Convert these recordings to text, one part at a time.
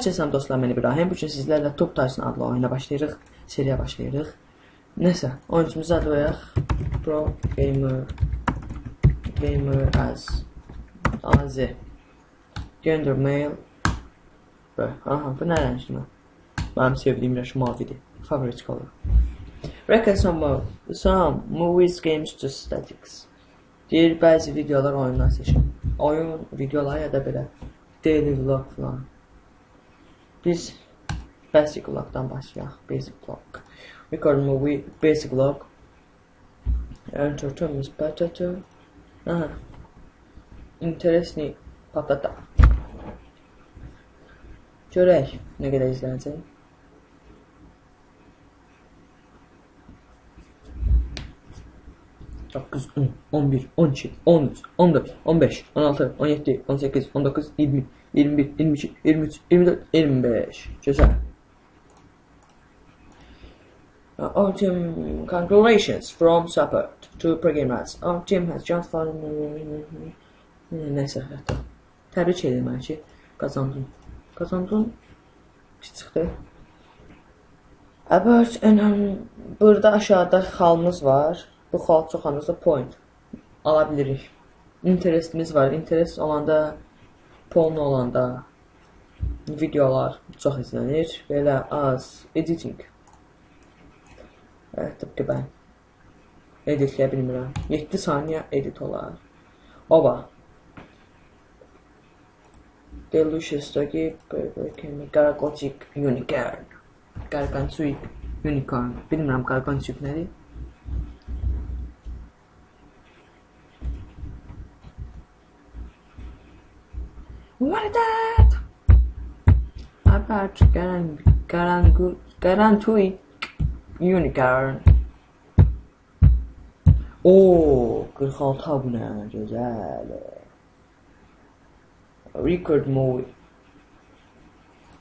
Hər şey dostlar, mən İbrahim. Bugün sizlərlə Top Tyson adlı oyuna başlayırıq, seriya başlayırıq. Nəsə, oyuncumuzu adlayaq. Pro Gamer AZ. Gender male. Aha, bu nə rəngdir? Mənim sevdiyim rəng mavidir. Favorite color. Record some movies, games to statics. Deyir, bəzi videolar oyundan seçin. Oyun videoları ya da belə daily vlog falan. Biz basic vlogdan başlayaq. Basic vlog. Record movie, basic vlog. Entertainment potato. Aha. Interesting patata. Görək nə qədər izlənəcək. Dokuz, 10, 11, 12, 13, 14, 15, 16, 17, 18, 19, 20, 21, 22, 23, 24, 25. Güzel. Our team, congratulations from support to programmers. Our team has just fallen. Neyse hatta. Təbrik edirəm mən ki, qazandın. Qazandın. Pis çıxdı. About burada aşağıda xalımız var. Bu xal çoxanızda point ala bilirik. Interestimiz var. Interest olanda, porno olanda videolar çox izlənir. Belə az editing. Evet, tıpkı mən editləyə bilmirəm. 7 saniyə edit olar. Oba. Delicious Doggy, Gargotic Unicorn. Gargantuic Unicorn. Bilmirəm Gargantuic nədir? What is that? About Gargantuic Unicorn. Oo, 46 abunə, gözəl. Record movie.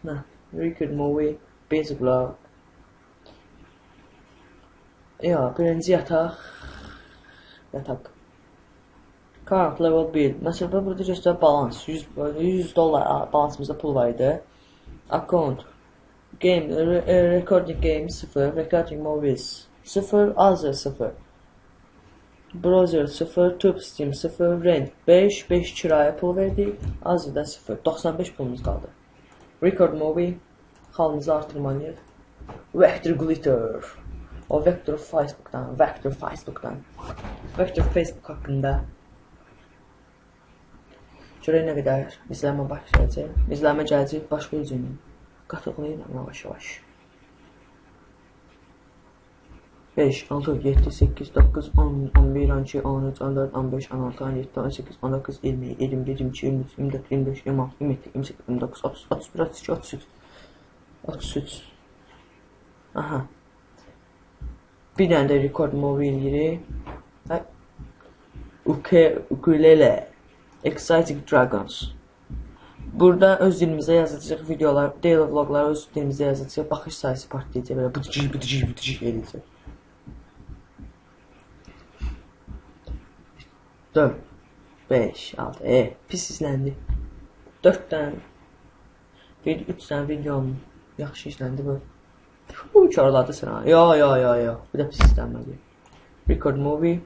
Nah, record movie, basic vlog. Ya, birinci yataq. Current level 1. Məsələn, burada göstər balans. $100 balansımızda pul var idi. Account. Game, recording game 0, recording movies 0, other 0. Browser 0, tube steam 0, rent 5, 5 kiraya pul verdik, azıda 0, 95 pulumuz qaldı. Record movie, xalımızı artırmalıyıq. Vector glitter, o Vector Facebook'dan, Vector Facebook haqqında. Görək nə qədər izləmə başlayacaq, izləmə gələcək, başqa üzünün. Qatıqlayın yavaş. 5, 6, 7, 8, 9, 10, 11, 12, 13, 14, 15, 16, 17, 18, 19, 20, 21, 22, 23, 24, 25, 26, 27, 28, 29, 30, 31, 32, 33. Aha. Bir dənə də record movie eləyirik. Ukulele. Exciting Dragons. Burada öz dilimizdə yazacaq videolar, daily vloglar öz dilimizdə yazacaq, baxış sayısı partlayacaq, belə bıtıcıq eləyəcək. 4, 5, 6, pis izləndi. 4 dənə, 3 dənə videom yaxşı izləndi bu. Uçarladı sənə. Ya, bu da pis izlənmədi. Record movie.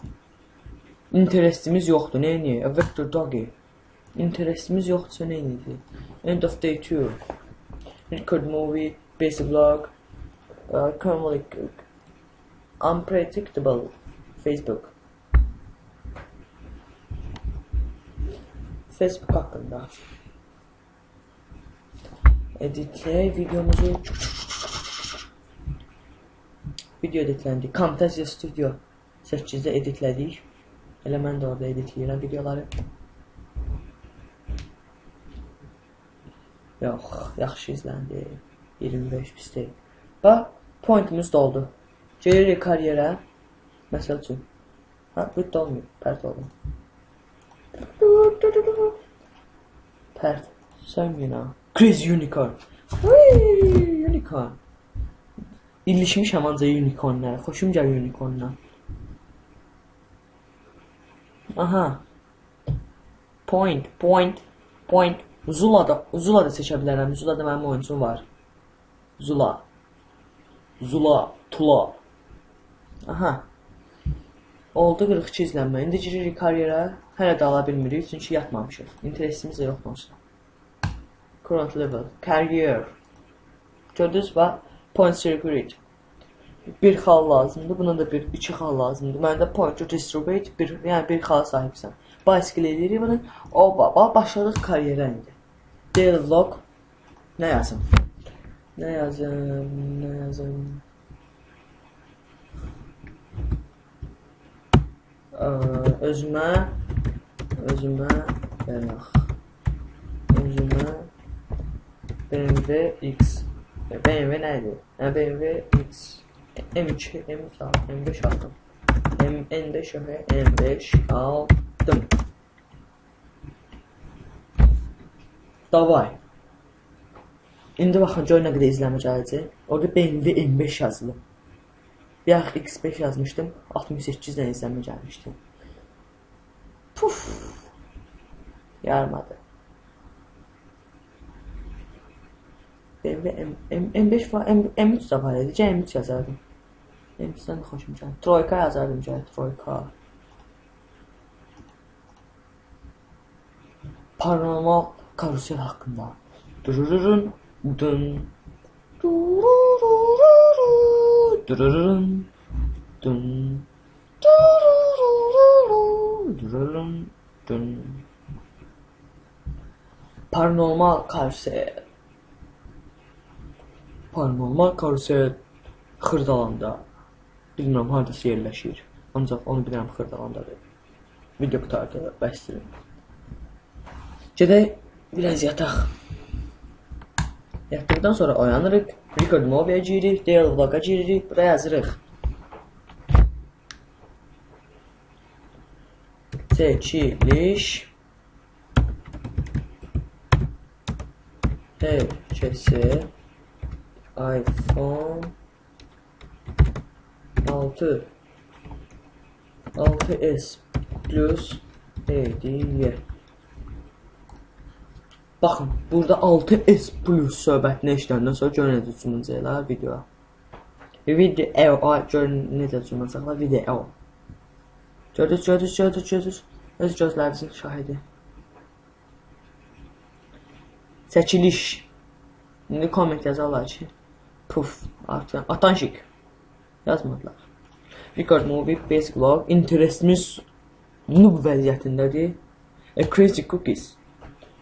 Interestimiz yoxdur, nə eləyək? Vector Doggy. Interestimiz yoxdursa nə eləyək? End of day 2. Record movie, basic vlog. Unpredictable Facebook. Facebook haqqında. Editləyək videomuzu. Video editləndi. Camtasia Studio 8-də editlədik. Elə mən də orada editləyirəm videoları. Yox, yaxşı izləndi. 25 pis deyil. Bax, pointimiz doldu. Gelirik karyerə. Məsəl üçün. Bu dolmuyor, pərt oldu. Pərt. Sövmüyün. Crazy Unicorn. Unicorn. İlişmişəm anca unicornlara. Xoşum gəlir unicornlar. Aha. Point. Zula da seçə bilərəm. Zula'da mənim oyuncum var. Tula. Aha. Oldu 42 izlənmə. İndi giririk karyera. Hələ də ala bilmirik çünki yatmamışıq. İnternetimiz də yoxdur. Current level. Career. Gördünüz bax. Points recruit. Bir xal lazımdır. Buna da bir 2 xal lazımdır. Məndə point distribute yəni bir xal sahibsən. Bicycle edirik bunu. O baba başladıq karyera indi. Daily vlog. Nə yazım? Özümə BMW X. BMW nədir? BMW X. M2, M3 aldım, M5 aldım. M5 aldım. Davay. İndi baxın, gör nə qədər izləmə gələcək. Orada BMW M5 yazılıb. Bir ax X5 yazmışdım, 68 dənə izləmə gəlmişdi. Puf. Yarmadı. BMW M5 var, M3 də var idi, M3 yazardım. M3'dən xoşum gəldi. Troika yazardım, Troika. Paranormal karusel haqqında. Dururun. Dun. Dururun. Dun. Dururun. Dun. Paranormal karusel. Paranormal karusel Xırdalanda. Bilmirəm hardasa yerləşir. Ancaq onu bilirəm Xırdalandadır. Video qutardı, bəsdirim. Gedək biraz yataq. Yatdıqdan sonra oyanırıq. Record Movie-yə giririk, Daily Vlog-a giririk, buraya yazırıq. Çəkiliş. Herkese iPhone 6s Plus hediyə. Baxın, burada 6s Plus söhbətini eşidəndən sonra görün necə cümləcəklər videoya. Görün necə cümləcəklər video. Gördünüz. Öz gözlərinizin şahidi. Çəkiliş. İndi komment yazarlar ki, puf, artıq Atanşik yazmadılar. Record Movie, Basic Vlog, interestimiz noob vəziyyətindədir. Crazy Cookies,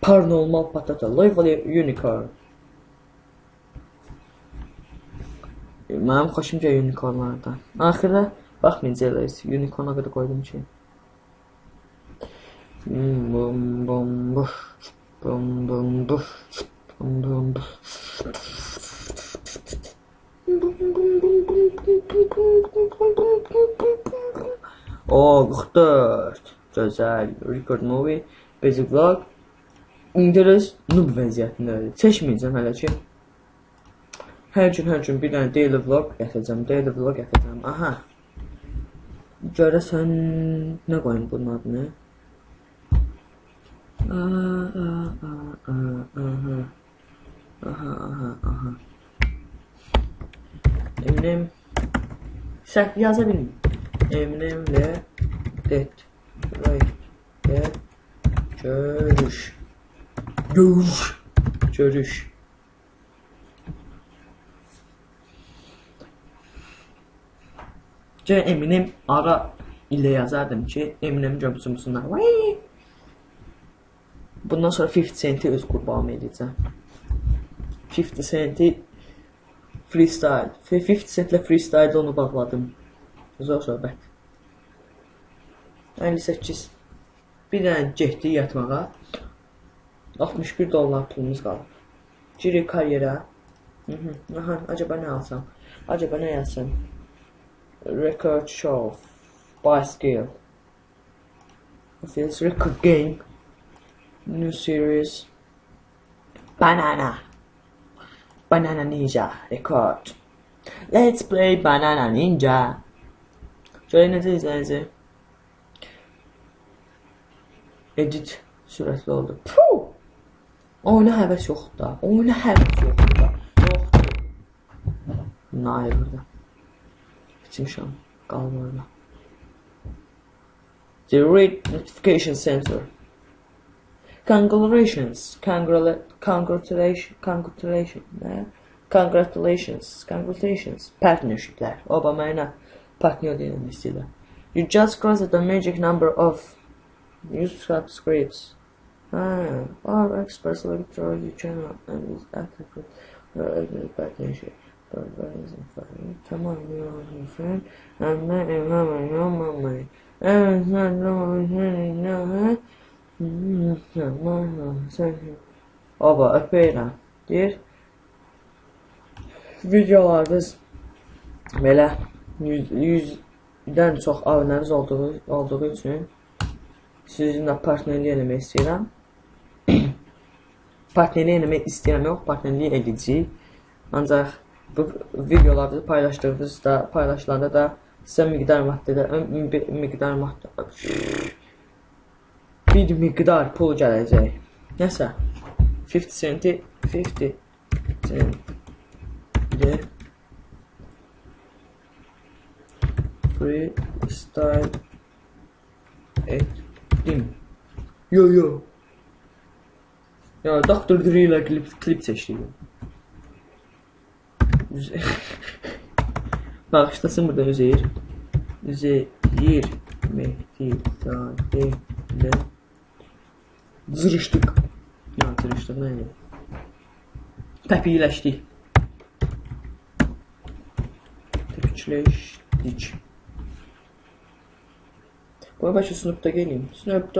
Paranormal Patata, Lively Unicorn. Mənim xoşum gəlir unicornlardan. Axırda baxmayacaqlar, unicorna qədər qoydum ki. O 44. Gözəl. Record Movie, Basic Vlog, interest noob vəziyyətindədir. Çəkməyəcəm hələ ki. Hər gün bir dənə Daily Vlog gətirəcəm. Aha. Görəsən nə qoyum bunun adını? Aha. Eminem səhv yaza bilmir. Eminemlə görüş. Eminem ara ilə yazardım ki, Eminem görürsünlər. Bundan sonra 50 Cent'i öz qurbanı edəcəm. 50 Cent'i freestyle. 50 Cent'lə freestyle onu bağladım. Zor söhbət. 58. Bir dənə getdik yatmağa. $61 pulumuz qalıb. Girik karyera. Aha, acaba nə alsam? Acaba nə yazsam? Record show. Bicycle. Feels record game. New series. Banana Ninja record. Let's play Banana Ninja. Şöyle necə izləyəcək? Edit sürətli oldu. Puh! Oyuna həvəs yoxdur da. Oyuna həvəs yoxdur da. Yoxdur. Hayır burada. Bitirmişəm. Qalma orada. The Read Notification Center. Congratulations. Congratulations. Partnershiplər. Obama ilə partner deyilmək istəyirlər. You just crossed the magic number of new subscribers. Our experts look through your channel and is active for a partnership. Come on, you're my friend. I'm not your mama. Oba, öpəyirəm. Deyir, videolarınız belə 100-dən çox abunəniz olduğu üçün sizinlə partnerlik eləmək istəyirəm. Partnerlik eləmək istəyirəm, yox, partnerlik edəcəyik. Ancaq bu videoları paylaşılanda da sizə bir miqdar pul gələcək. Nəsə 50 centi freestyle etdim. Yo. Ya Dr. Dre ilə klip seçdim. Bağışlasın burada Üzeyir Mehdizade ile zırıştık. Ya zırıştık ne? Təpiləşdik. Buna başa Snoop Dogg eləyim. Snoop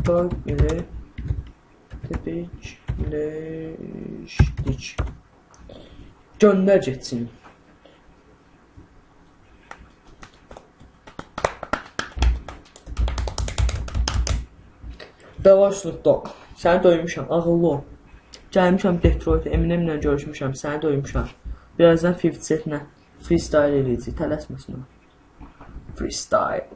Dogg ile təpiləşdik. Göndər getsin. Dava Snoop Dogg. Səni doymuşam, ağıllı ol. Gəlmişəm Detroit, Eminemlə görüşmüşəm, səni doymuşam. Birazdan 50 Cent'lə freestyle eləyəcək, tələsməsin o. Freestyle.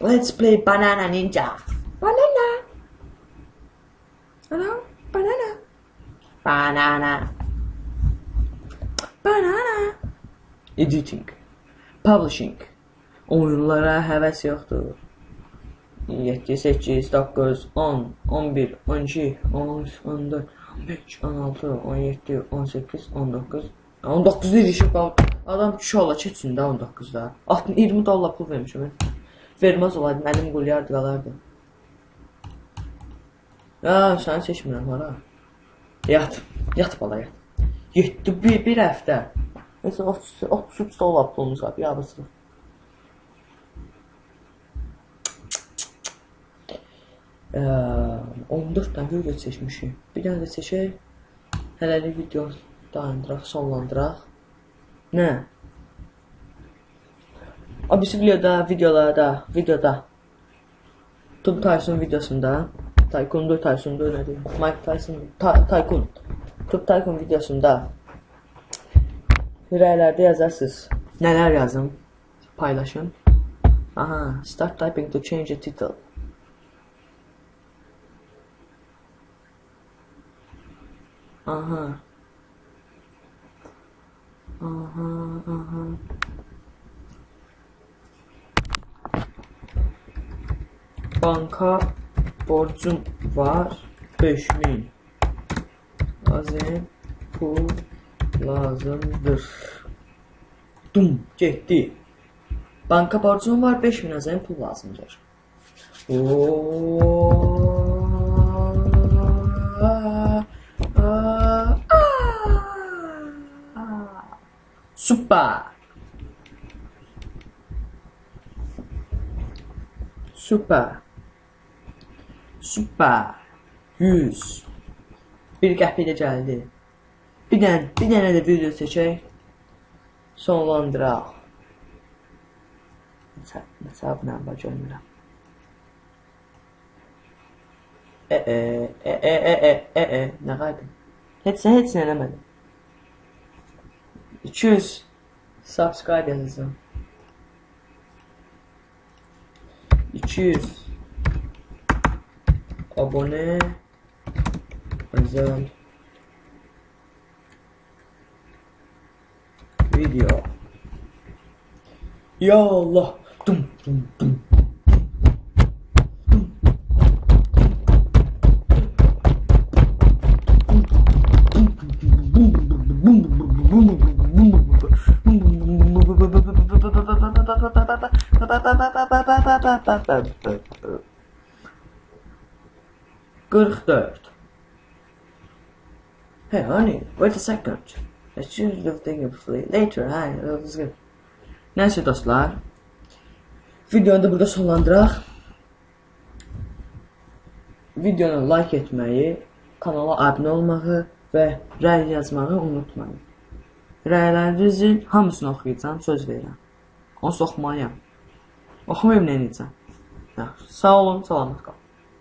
Let's play Banana Ninja. Hello? Banana. Editing. Publishing. Oyunlara həvəs yoxdur. 7, 8, 9, 10, 11, 12, 13, 14, 15, 16, 17, 18, 19. 19 irişib qalıb. Adam şola keçsin də 19-da. 20 dollar pul vermişim. Verməz olaydı, mənim qulyardı qalardı. Ya, səni seçmirəm, hara? Yat bala, yat. 7, bir həftə. Neyse, 33 dollar pulumuz var, yabırsın. Ee, 14 tane video seçmişim. Bir tane de seçək. Hələlik video dayandıraq, sonlandıraq. Nə? Abisi videoda Tube Tyson videosunda Tyson'dur nə deyim? Mike Tyson, Tycoon. Tube Tycoon videosunda rəylərdə yazarsınız. Nələr yazın? Paylaşın. Aha, start typing to change the title. Aha. Banka borcum var 5000. Azim pul lazımdır. Dum getdi. Banka borcum var 5000 azim pul lazımdır. Süper. 100. Bir qəpik də gəldi. Bir dənə də video seçək. Sonlandıraq. Məsəl bundan var görmürəm. Nə qaydı? Heç nə eləmədim. 200 subscribe yazacağım. 200 abone özel video. Ya Allah. Dum dum dum. Kırk. Hey honey, wait a second. I should have taken it later. That was good. Neyse dostlar. Videonu da burada sonlandıraq. Videonu like etməyi, kanala abunə olmağı və rəy yazmağı unutmayın. Rəylərinizin hamısını oxuyacağım, söz verirəm. Onsuz oxumayam. Oxumayım, nə edəcəm? Sağ olun, salamat qalın.